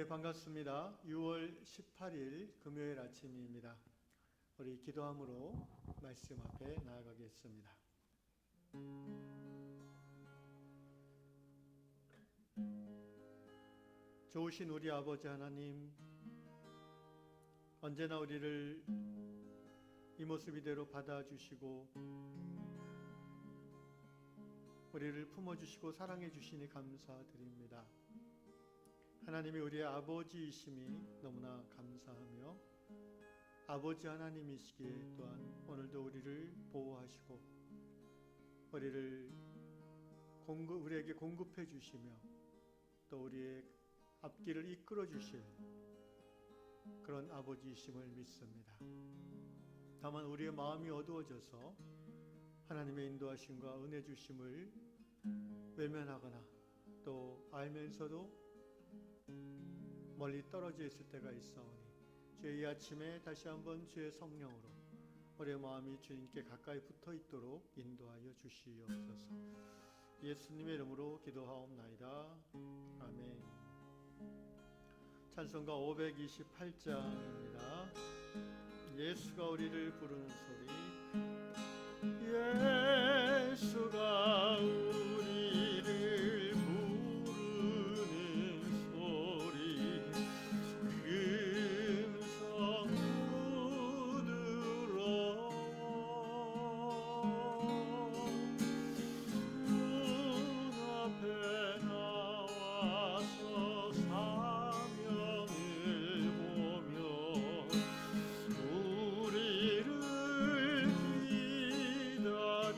네, 반갑습니다. 6월 18일 금요일 아침입니다. 우리 기도함으로 말씀 앞에 나아가겠습니다. 좋으신 우리 아버지 하나님, 언제나 우리를 이 모습 이대로 받아주시고 우리를 품어주시고 사랑해주시니 감사드립니다. 하나님이 우리의 아버지이심이 너무나 감사하며 아버지 하나님이시기에 또한 오늘도 우리를 보호하시고 우리에게 공급해 주시며 또 우리의 앞길을 이끌어 주실 그런 아버지이심을 믿습니다. 다만 우리의 마음이 어두워져서 하나님의 인도하심과 은혜 주심을 외면하거나 또 알면서도 멀리 떨어져 있을 때가 있사오니 주의 이 아침에 다시 한번 주의 성령으로 우리의 마음이 주님께 가까이 붙어 있도록 인도하여 주시옵소서. 예수님의 이름으로 기도하옵나이다. 아멘. 찬송가 528장입니다. 예수가 우리를 부르는 소리. 예수가 우리를 부르는 소리 음성 부드러워 눈앞에 나와서 사명을 보며 우리를 기다리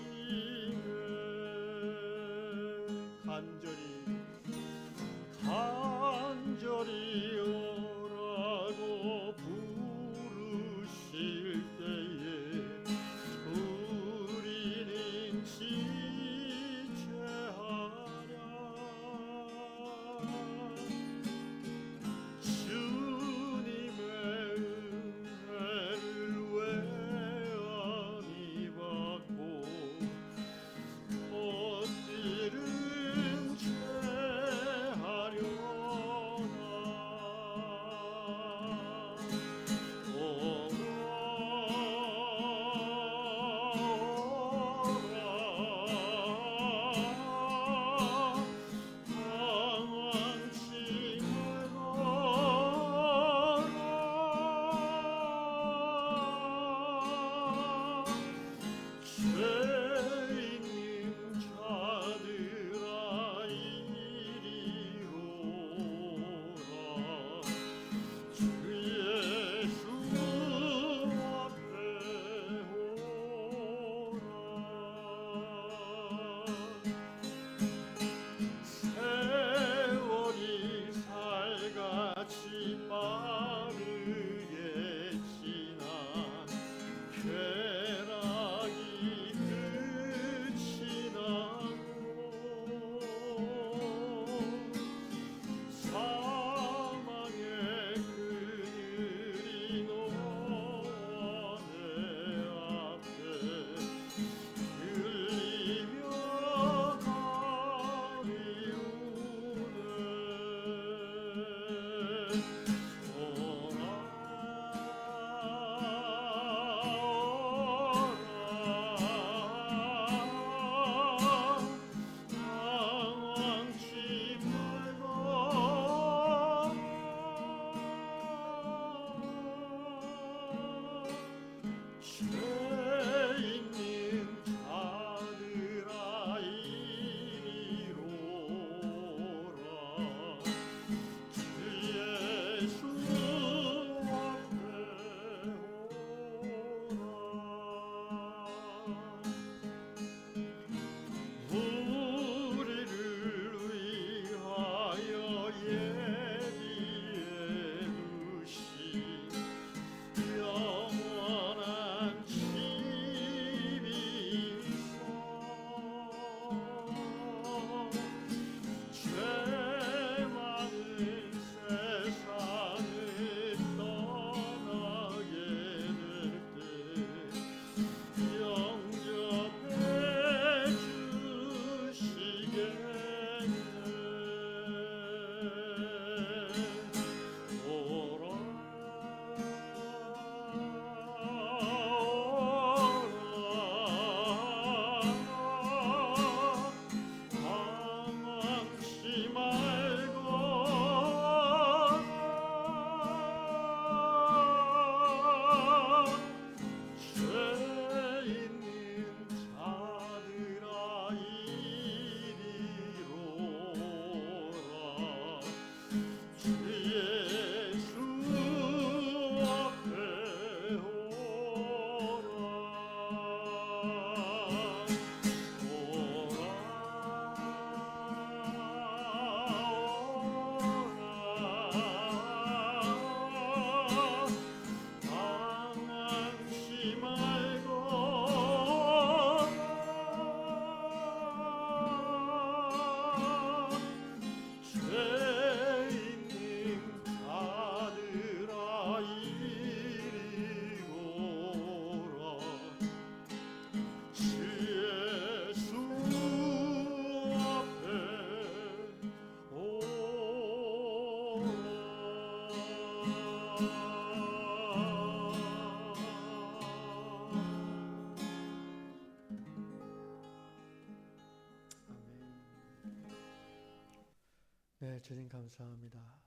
네, 주님 감사합니다.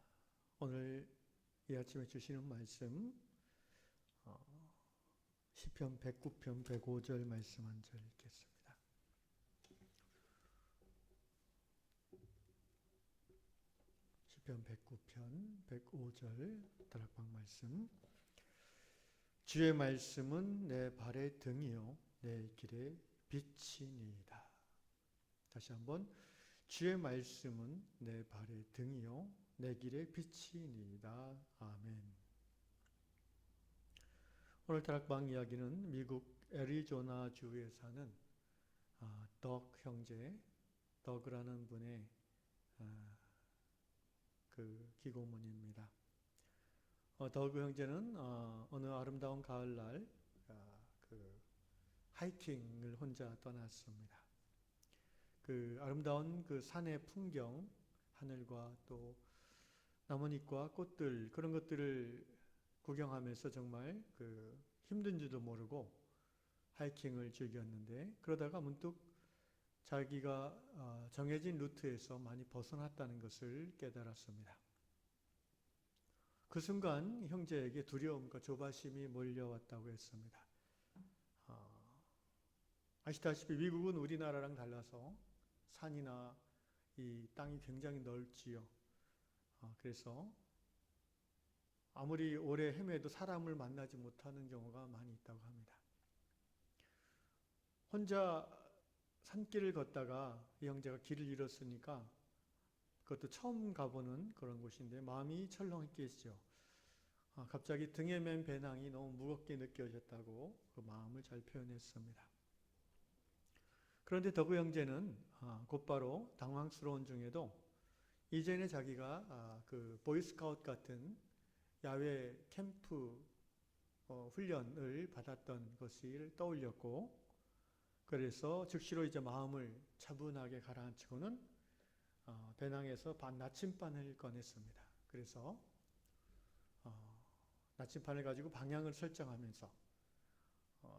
오늘 이 아침에 주시는 말씀 어, 시편 109편 105절 말씀 한 절 읽겠습니다. 시편 109편 105절 다락방 말씀. 주의 말씀은 내 발의 등이요 내 길의 빛이니이다. 다시 한번, 주의 말씀은 내 발의 등이요 내 길의 빛이니이다. 아멘. 오늘 다락방 이야기는 미국 애리조나 주에 사는 덕 형제, 덕이라는 분의 그 기고문입니다. 덕 형제는 어느 아름다운 가을날 그 하이킹을 혼자 떠났습니다. 그 아름다운 그 산의 풍경, 하늘과 또 나뭇잎과 꽃들, 그런 것들을 구경하면서 정말 그 힘든 줄도 모르고 하이킹을 즐겼는데, 그러다가 문득 자기가 정해진 루트에서 많이 벗어났다는 것을 깨달았습니다. 그 순간 형제에게 두려움과 조바심이 몰려왔다고 했습니다. 아시다시피 미국은 우리나라랑 달라서 산이나 이 땅이 굉장히 넓지요. 그래서 아무리 오래 헤매도 사람을 만나지 못하는 경우가 많이 있다고 합니다. 혼자 산길을 걷다가 이 형제가 길을 잃었으니까, 그것도 처음 가보는 그런 곳인데 마음이 철렁했겠죠. 갑자기 등에 맨 배낭이 너무 무겁게 느껴졌다고 그 마음을 잘 표현했습니다. 그런데 더구 형제는 곧바로 당황스러운 중에도 이전에 자기가 그 보이스카우트 같은 야외 캠프 훈련을 받았던 것을 떠올렸고, 그래서 즉시로 이제 마음을 차분하게 가라앉히고는 배낭에서 나침반을 꺼냈습니다. 그래서 나침반을 가지고 방향을 설정하면서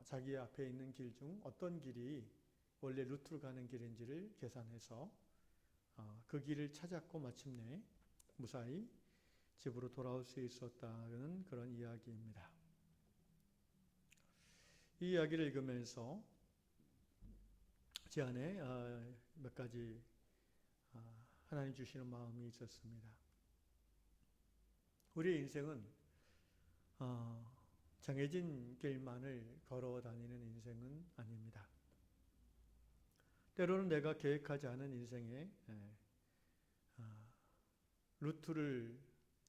자기 앞에 있는 길 중 어떤 길이 원래 루트로 가는 길인지를 계산해서 그 길을 찾았고 마침내 무사히 집으로 돌아올 수 있었다는 그런 이야기입니다. 이 이야기를 읽으면서 제 안에 몇 가지 하나님 주시는 마음이 있었습니다. 우리의 인생은 정해진 길만을 걸어 다니는 인생은 아닙니다. 때로는 내가 계획하지 않은 인생의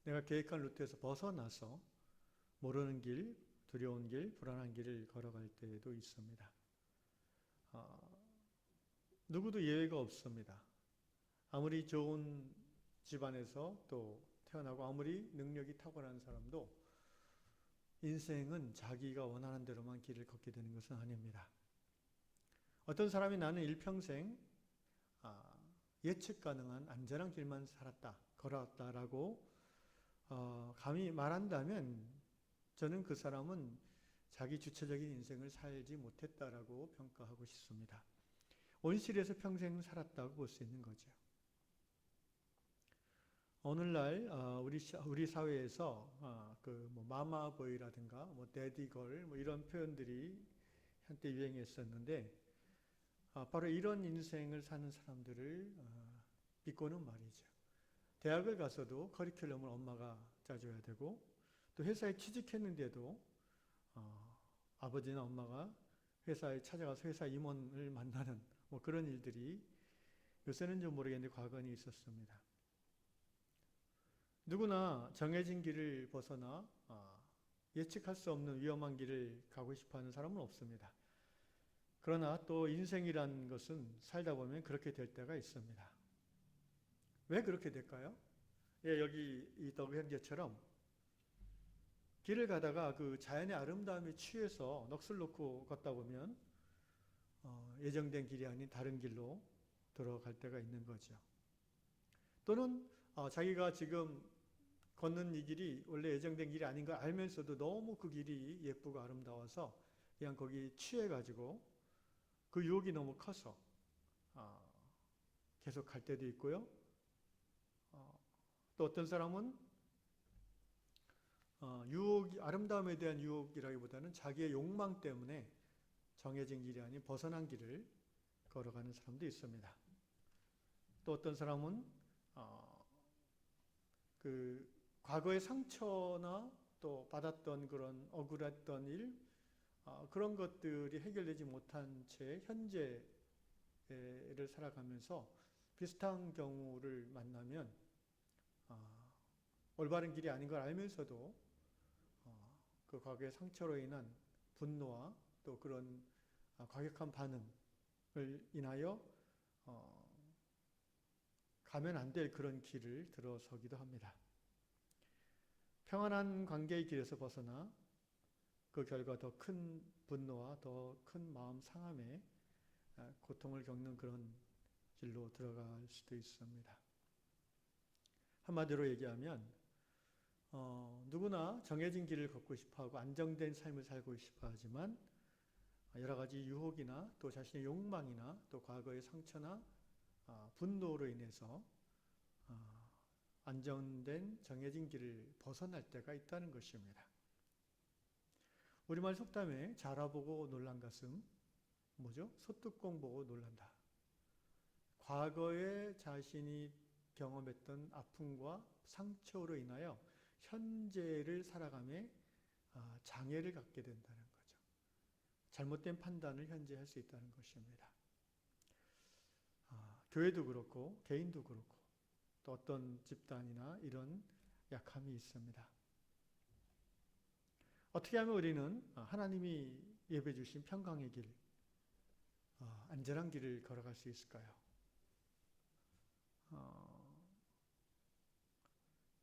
내가 계획한 루트에서 벗어나서 모르는 길, 두려운 길, 불안한 길을 걸어갈 때도 있습니다. 누구도 예외가 없습니다. 아무리 좋은 집안에서 또 태어나고 아무리 능력이 탁월한 사람도 인생은 자기가 원하는 대로만 길을 걷게 되는 것은 아닙니다. 어떤 사람이 나는 일평생 예측 가능한 안전한 길만 걸어왔다라고 감히 말한다면 저는 그 사람은 자기 주체적인 인생을 살지 못했다라고 평가하고 싶습니다. 온실에서 평생 살았다고 볼 수 있는 거죠. 오늘날 우리 사회에서 마마보이라든가 데디걸 이런 표현들이 한때 유행했었는데, 바로 이런 인생을 사는 사람들을 믿고는 말이죠. 대학을 가서도 커리큘럼을 엄마가 짜줘야 되고, 또 회사에 취직했는데도 아버지나 엄마가 회사에 찾아가서 회사 임원을 만나는 그런 일들이 요새는 좀 모르겠는데 과거에는 있었습니다. 누구나 정해진 길을 벗어나 예측할 수 없는 위험한 길을 가고 싶어하는 사람은 없습니다. 그러나 또 인생이란 것은 살다 보면 그렇게 될 때가 있습니다. 왜 그렇게 될까요? 여기 이 덕 형제처럼 길을 가다가 그 자연의 아름다움에 취해서 넋을 놓고 걷다 보면 예정된 길이 아닌 다른 길로 들어갈 때가 있는 거죠. 또는 자기가 지금 걷는 이 길이 원래 예정된 길이 아닌 걸 알면서도 너무 그 길이 예쁘고 아름다워서 그냥 거기 취해가지고 그 유혹이 너무 커서 계속 갈 때도 있고요. 또 어떤 사람은 아름다움에 대한 유혹이라기보다는 자기의 욕망 때문에 정해진 길이 아닌 벗어난 길을 걸어가는 사람도 있습니다. 또 어떤 사람은 그 과거의 상처나 또 받았던 그런 억울했던 일, 그런 것들이 해결되지 못한 채 현재를 살아가면서 비슷한 경우를 만나면 올바른 길이 아닌 걸 알면서도 그 과거의 상처로 인한 분노와 또 그런 과격한 반응을 인하여 가면 안 될 그런 길을 들어서기도 합니다. 평안한 관계의 길에서 벗어나 그 결과 더 큰 분노와 더 큰 마음 상함에 고통을 겪는 그런 길로 들어갈 수도 있습니다. 한마디로 얘기하면 누구나 정해진 길을 걷고 싶어하고 안정된 삶을 살고 싶어하지만 여러 가지 유혹이나 또 자신의 욕망이나 또 과거의 상처나 분노로 인해서 안정된 정해진 길을 벗어날 때가 있다는 것입니다. 우리말 속담에 자라보고 놀란 가슴, 뭐죠? 소뚜껑 보고 놀란다. 과거에 자신이 경험했던 아픔과 상처로 인하여 현재를 살아감에 장애를 갖게 된다는 거죠. 잘못된 판단을 현재 할 수 있다는 것입니다. 교회도 그렇고 개인도 그렇고 또 어떤 집단이나 이런 약함이 있습니다. 어떻게 하면 우리는 하나님이 예배해 주신 평강의 길, 안전한 길을 걸어갈 수 있을까요?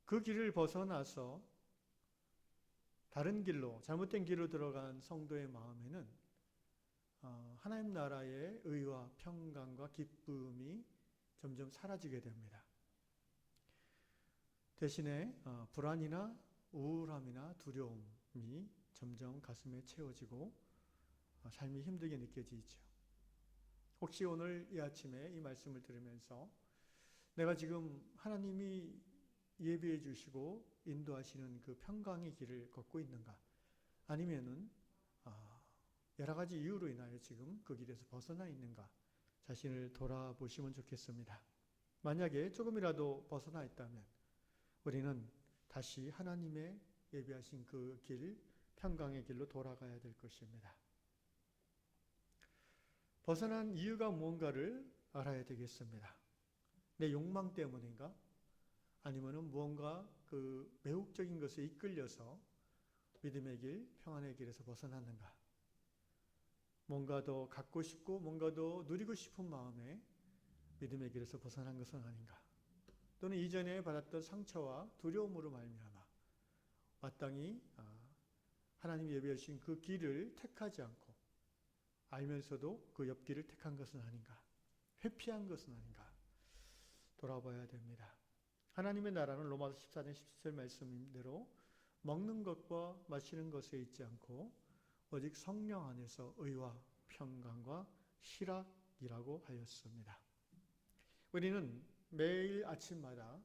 그 길을 벗어나서 다른 길로, 잘못된 길로 들어간 성도의 마음에는 하나님 나라의 의와 평강과 기쁨이 점점 사라지게 됩니다. 대신에 불안이나 우울함이나 두려움이 점점 가슴에 채워지고 삶이 힘들게 느껴지죠. 혹시 오늘 이 아침에 이 말씀을 들으면서 내가 지금 하나님이 예비해 주시고 인도하시는 그 평강의 길을 걷고 있는가? 아니면은 여러 가지 이유로 인하여 지금 그 길에서 벗어나 있는가? 자신을 돌아보시면 좋겠습니다. 만약에 조금이라도 벗어나 있다면 우리는 다시 하나님의 예비하신 그 길, 평강의 길로 돌아가야 될 것입니다. 벗어난 이유가 무언가를 알아야 되겠습니다. 내 욕망 때문인가? 아니면은 무언가 그 매혹적인 것에 이끌려서 믿음의 길, 평안의 길에서 벗어났는가? 뭔가 더 갖고 싶고 뭔가 더 누리고 싶은 마음에 믿음의 길에서 벗어난 것은 아닌가? 또는 이전에 받았던 상처와 두려움으로 말미암아 마땅히 하나님이 예비하신 그 길을 택하지 않고 알면서도 그 옆길을 택한 것은 아닌가? 회피한 것은 아닌가? 돌아봐야 됩니다. 하나님의 나라는 로마서 14장 17절 말씀대로 먹는 것과 마시는 것에 있지 않고 오직 성령 안에서 의와 평강과 희락이라고 하였습니다. 우리는 매일 아침마다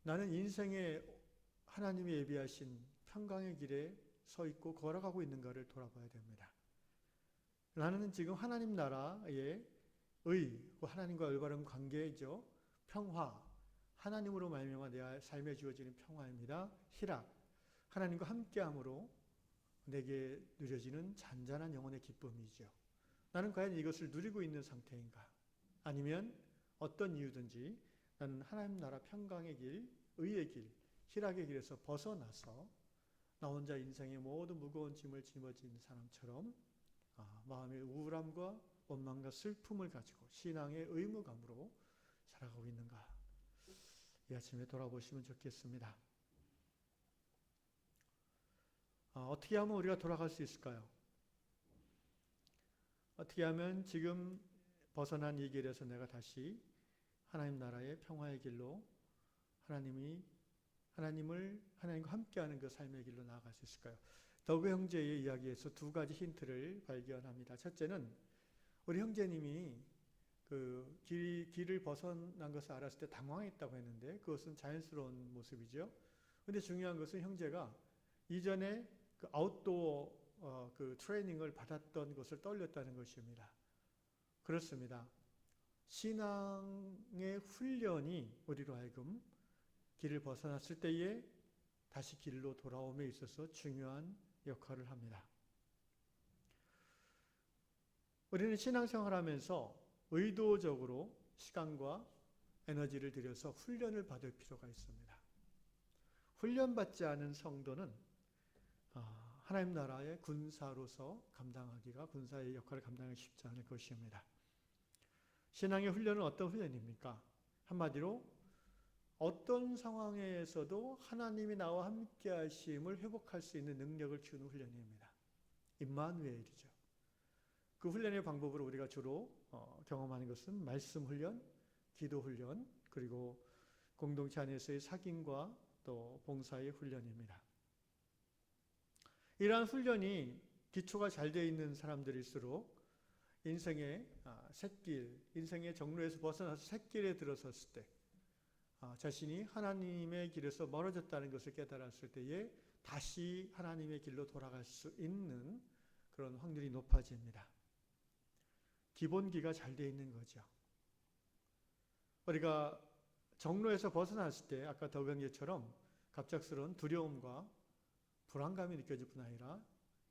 나는 인생의 하나님이 예비하신 평강의 길에 서 있고 걸어가고 있는가를 돌아봐야 됩니다. 나는 지금 하나님 나라의 하나님과 올바른 관계이죠. 평화, 하나님으로 말미암아 내 삶에 주어지는 평화입니다. 희락, 하나님과 함께함으로 내게 누려지는 잔잔한 영혼의 기쁨이죠. 나는 과연 이것을 누리고 있는 상태인가? 아니면 어떤 이유든지 나는 하나님 나라 평강의 길, 의의 길, 희락의 길에서 벗어나서 나 혼자 인생의 모든 무거운 짐을 짊어진 사람처럼 마음의 우울함과 원망과 슬픔을 가지고 신앙의 의무감으로 살아가고 있는가? 이 아침에 돌아보시면 좋겠습니다. 어떻게 하면 우리가 돌아갈 수 있을까요? 어떻게 하면 지금 벗어난 이 길에서 내가 다시 하나님 나라의 평화의 길로 하나님과 함께하는 그 삶의 길로 나아갈 수 있을까요? 더그 형제의 이야기에서 두 가지 힌트를 발견합니다. 첫째는 우리 형제님이 그 길을 벗어난 것을 알았을 때 당황했다고 했는데 그것은 자연스러운 모습이죠. 근데 중요한 것은 형제가 이전에 그 아웃도어 그 트레이닝을 받았던 것을 떠올렸다는 것입니다. 그렇습니다. 신앙의 훈련이 우리로 하여금 길을 벗어났을 때에 다시 길로 돌아옴에 있어서 중요한 역할을 합니다. 우리는 신앙생활 하면서 의도적으로 시간과 에너지를 들여서 훈련을 받을 필요가 있습니다. 훈련받지 않은 성도는 하나님 나라의 군사로서 군사의 역할을 감당하기 쉽지 않을 것입니다. 신앙의 훈련은 어떤 훈련입니까? 한마디로 어떤 상황에서도 하나님이 나와 함께 하심을 회복할 수 있는 능력을 주는 훈련입니다. 임마누엘이죠. 그 훈련의 방법으로 우리가 주로 경험하는 것은 말씀 훈련, 기도 훈련, 그리고 공동체 안에서의 사귐과 또 봉사의 훈련입니다. 이러한 훈련이 기초가 잘 되어 있는 사람들일수록 인생의 샛길, 인생의 정로에서 벗어나서 샛길에 들어섰을 때 자신이 하나님의 길에서 멀어졌다는 것을 깨달았을 때에 다시 하나님의 길로 돌아갈 수 있는 그런 확률이 높아집니다. 기본기가 잘 되어 있는 거죠. 우리가 정로에서 벗어났을 때 아까 더경제처럼 갑작스러운 두려움과 불안감이 느껴질 뿐 아니라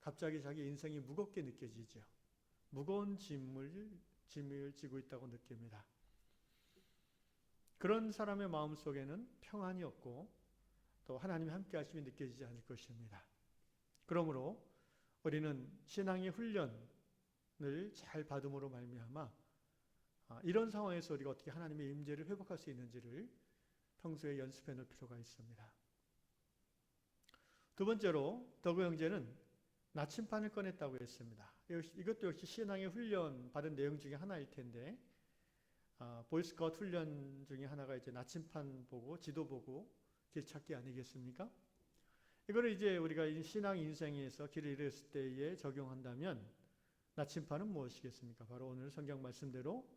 갑자기 자기 인생이 무겁게 느껴지죠. 무거운 짐을 지고 있다고 느낍니다. 그런 사람의 마음속에는 평안이 없고 또 하나님의 함께 하심이 느껴지지 않을 것입니다. 그러므로 우리는 신앙의 훈련을 잘 받음으로 말미암아 이런 상황에서 우리가 어떻게 하나님의 임재를 회복할 수 있는지를 평소에 연습해 놓을 필요가 있습니다. 두 번째로 더구 형제는 나침판을 꺼냈다고 했습니다. 이것도 역시 신앙의 훈련 받은 내용 중에 하나일 텐데 보이스카우트 훈련 중에 하나가 이제 나침판 보고 지도 보고 길 찾기 아니겠습니까? 이거를 이제 우리가 신앙 인생에서 길을 잃었을 때에 적용한다면 나침판은 무엇이겠습니까? 바로 오늘 성경 말씀대로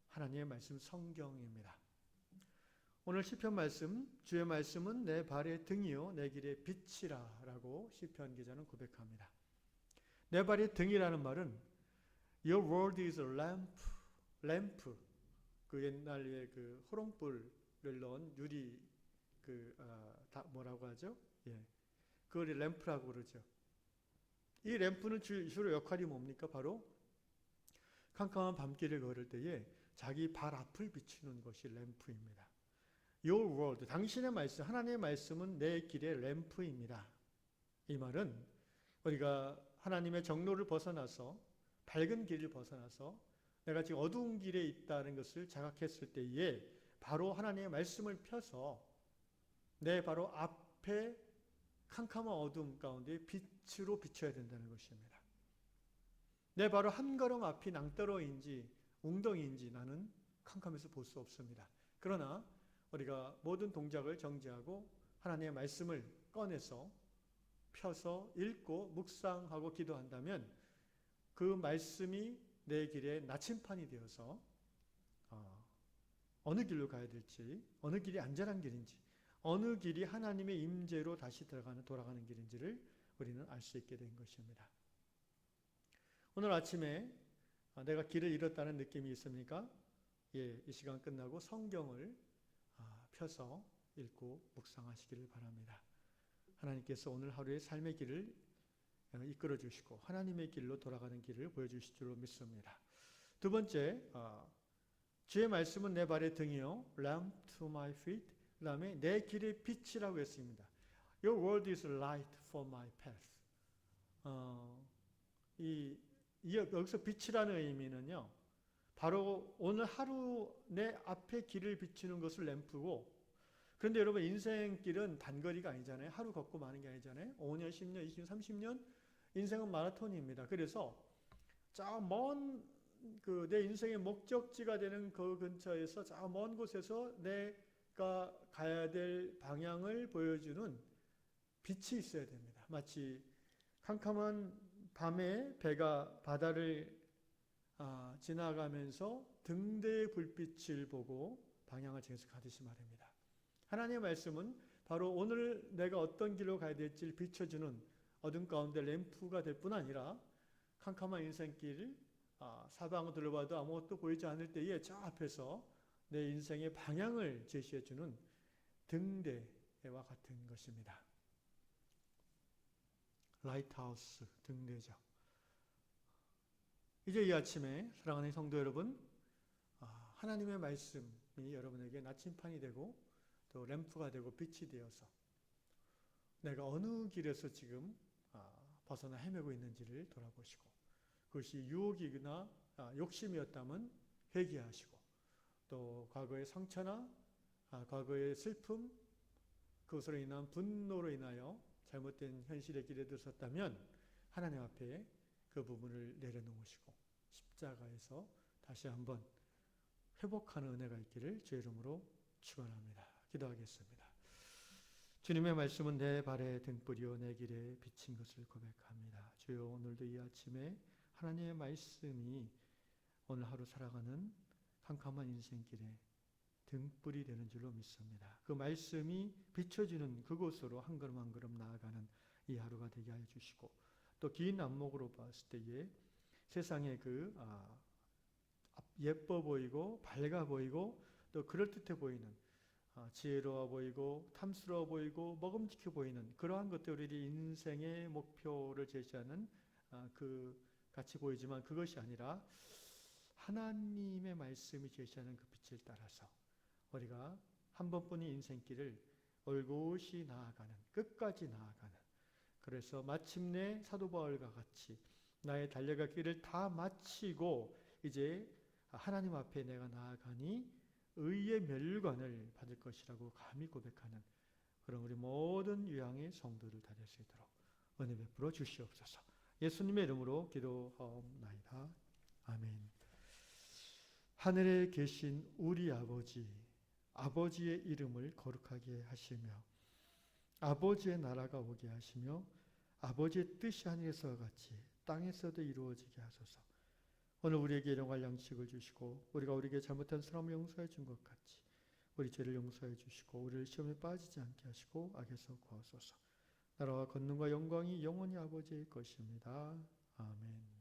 하나님의 말씀 성경입니다. 오늘 시편 말씀, 주의 말씀은 내 발의 등이요 내 길의 빛이라 라고 시편 기자는 고백합니다. 내 발의 등이라는 말은 Your word is a lamp. 그 옛날에 그 호롱불을 넣은 유리 뭐라고 하죠? 예, 그걸 램프라고 그러죠. 이 램프는 주로 역할이 뭡니까? 바로 캄캄한 밤길을 걸을 때에 자기 발 앞을 비추는 것이 램프입니다. Your word, 당신의 말씀, 하나님의 말씀은 내 길의 램프입니다. 이 말은 우리가 하나님의 정로를 벗어나서 밝은 길을 벗어나서 내가 지금 어두운 길에 있다는 것을 자각했을 때에 바로 하나님의 말씀을 펴서 내 바로 앞에 캄캄한 어둠 가운데 빛으로 비춰야 된다는 것입니다. 내 바로 한 걸음 앞이 낭떠러인지 웅덩이인지 나는 캄캄해서 볼 수 없습니다. 그러나 우리가 모든 동작을 정지하고 하나님의 말씀을 꺼내서 펴서 읽고 묵상하고 기도한다면 그 말씀이 내 길에 나침판이 되어서 어느 길로 가야 될지, 어느 길이 안전한 길인지, 어느 길이 하나님의 임재로 다시 돌아가는 길인지를 우리는 알 수 있게 된 것입니다. 오늘 아침에 내가 길을 잃었다는 느낌이 있습니까? 예, 이 시간 끝나고 성경을 펴서 읽고 묵상하시기를 바랍니다. 하나님께서 오늘 하루의 삶의 길을 이끌어 주시고 하나님의 길로 돌아가는 길을 보여주실 줄로 믿습니다. 두 번째, 주의 말씀은 내 발의 등이요 lamp to my feet, 그 다음에 내 길의 빛이라고 했습니다. Your word is light for my path. 여기서 빛이라는 의미는요, 바로 오늘 하루 내 앞에 길을 비추는 것을 램프고, 그런데 여러분 인생길은 단거리가 아니잖아요. 하루 걷고 마는 게 아니잖아요. 5년, 10년, 20년, 30년 인생은 마라톤입니다. 그래서 저 먼 내 인생의 목적지가 되는 그 근처에서 저 먼 곳에서 내가 가야 될 방향을 보여주는 빛이 있어야 됩니다. 마치 캄캄한 밤에 배가 바다를 지나가면서 등대의 불빛을 보고 방향을 정해서 가듯이 말입니다. 하나님의 말씀은 바로 오늘 내가 어떤 길로 가야 될지를 비춰주는 어둠 가운데 램프가 될 뿐 아니라 캄캄한 인생길 사방을 둘러봐도 아무것도 보이지 않을 때에 저 앞에서 내 인생의 방향을 제시해주는 등대와 같은 것입니다. 라이트하우스, 등대죠. 이제 이 아침에 사랑하는 성도 여러분, 하나님의 말씀이 여러분에게 나침판이 되고 또 램프가 되고 빛이 되어서 내가 어느 길에서 지금 벗어나 헤매고 있는지를 돌아보시고, 그것이 유혹이나 욕심이었다면 회개하시고, 또 과거의 상처나 과거의 슬픔, 그것으로 인한 분노로 인하여 잘못된 현실의 길에 들었다면 하나님 앞에 그 부분을 내려놓으시고 십자가에서 다시 한번 회복하는 은혜가 있기를 주의 이름으로 축원합니다. 기도하겠습니다. 주님의 말씀은 내 발의 등불이요 내 길에 비친 것을 고백합니다. 주여, 오늘도 이 아침에 하나님의 말씀이 오늘 하루 살아가는 캄캄한 인생길에 등불이 되는 줄로 믿습니다. 그 말씀이 비춰주는 그곳으로 한 걸음 한 걸음 나아가는 이 하루가 되게 하여 주시고, 또 긴 안목으로 봤을 때에 세상에 예뻐 보이고 밝아 보이고 또 그럴듯해 보이는 지혜로워 보이고 탐스러워 보이고 먹음직해 보이는 그러한 것들이 우리 인생의 목표를 제시하는 같이 보이지만 그것이 아니라 하나님의 말씀이 제시하는 그 빛을 따라서 우리가 한 번뿐인 인생길을 올곧이 나아가는, 끝까지 나아가는, 그래서 마침내 사도 바울과 같이 나의 달려갈 길을 다 마치고 이제 하나님 앞에 내가 나아가니 의의 멸관을 받을 것이라고 감히 고백하는 그런 우리 모든 유양의 성도들 다 될 수 있도록 은혜 베풀어 주시옵소서. 예수님의 이름으로 기도하옵나이다. 아멘. 하늘에 계신 우리 아버지의 이름을 거룩하게 하시며 아버지의 나라가 오게 하시며 아버지의 뜻이 하늘에서와 같이 땅에서도 이루어지게 하소서. 오늘 우리에게 일용할 양식을 주시고 우리가 우리에게 잘못한 사람을 용서해 준 것 같이 우리 죄를 용서해 주시고 우리를 시험에 빠지지 않게 하시고 악에서 구하소서. 나라와 권능과 영광이 영원히 아버지의 것입니다. 아멘.